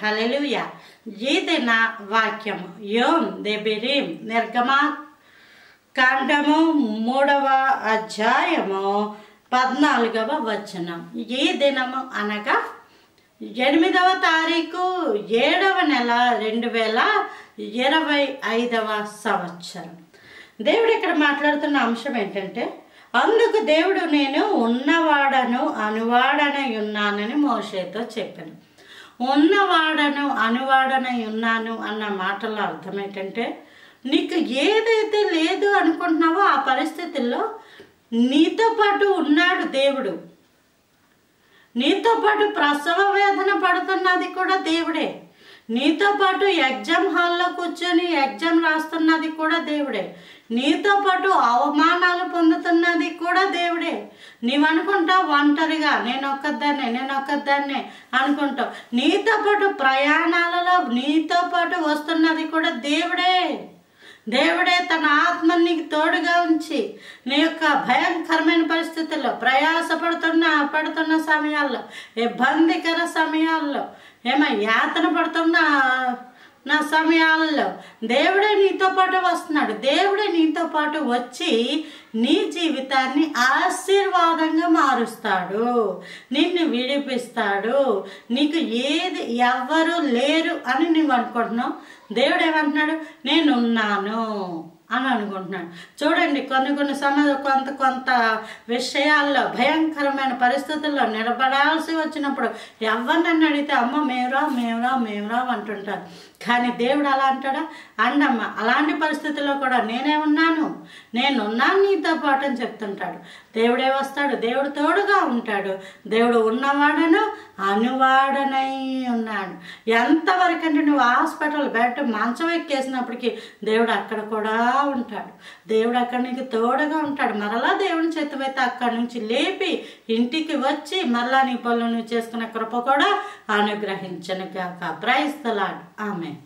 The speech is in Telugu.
హల్లెలూయా. ఈ దిన వాక్యము యోం దెబిరీం నిర్గమా కాండము 3వ అధ్యాయము 14వ వచనం. ఈ దినము అనగా 8వ తారీఖు 7వ నెల 2025వ సంవత్సరం. దేవుడు ఇక్కడ మాట్లాడుతున్న అంశం ఏంటంటే, అందుకు దేవుడు నేను ఉన్నవాడను అనువాడనై ఉన్నానని మోషేతో చెప్పాను. ఉన్నవాడను అనువాడనై ఉన్నాను అన్న మాటల అర్థం ఏంటంటే, నీకు ఏదైతే లేదు అనుకుంటున్నావో ఆ పరిస్థితుల్లో నీతో పాటు ఉన్నాడు దేవుడు. నీతో పాటు ప్రసవ వేదన పడుతున్నది కూడా దేవుడే. నీతో పాటు ఎగ్జామ్ హాల్లో కూర్చొని ఎగ్జామ్ రాస్తున్నది కూడా దేవుడే. నీతో పాటు అవమానాలు పొందుతున్నది కూడా దేవుడే. నీవనుకుంటావు ఒంటరిగా నేను ఒక్కదాన్నే అనుకుంటావు. నీతో పాటు ప్రయాణాలలో నీతో పాటు వస్తున్నది కూడా దేవుడే. దేవుడే తన ఆత్మని నీకు తోడుగా ఉంచి నీ యొక్క భయంకరమైన పరిస్థితుల్లో పడుతున్న సమయాల్లో, ఇబ్బందికర సమయాల్లో, యాతన పడుతున్న సమయాల్లో దేవుడే నీతో పాటు వస్తున్నాడు. దేవుడే నీతో పాటు వచ్చి నీ జీవితాన్ని ఆశీర్వాదంగా మారుస్తాడు, నిన్ను విడిపిస్తాడు. నీకు ఎవ్వరు లేరు అని నువ్వు అనుకుంటున్నావు. దేవుడు ఏమంటున్నాడు? నేనున్నాను అని అనుకుంటున్నాడు. చూడండి, కొన్ని సమయాలు కొంత విషయాల్లో భయంకరమైన పరిస్థితుల్లో నిలబడాల్సి వచ్చినప్పుడు ఎవరినన్ను అడిగితే అమ్మ మేమురా అంటుంటారు. కానీ దేవుడు అలా అంటాడా? అండమ్మ, అలాంటి పరిస్థితుల్లో కూడా నేనున్నాను నీతో పాటు అని చెప్తుంటాడు. దేవుడే వస్తాడు, దేవుడు తోడుగా ఉంటాడు. దేవుడు ఉన్నవాడను అనువాడనై ఉన్నాడు. ఎంతవరకు అంటే నువ్వు హాస్పిటల్ బెడ్ మంచం ఎక్కేసినప్పటికీ దేవుడు అక్కడ కూడా ఉంటాడు. దేవుడు అక్కడ నీకు తోడుగా ఉంటాడు. మరలా దేవుని చేతువైతే అక్కడి నుంచి లేపి ఇంటికి వచ్చి మరలా నీ పనులు నువ్వు చేసుకునే కృప కూడా అనుగ్రహించను గాక. Praise the lord. ఆమేన్.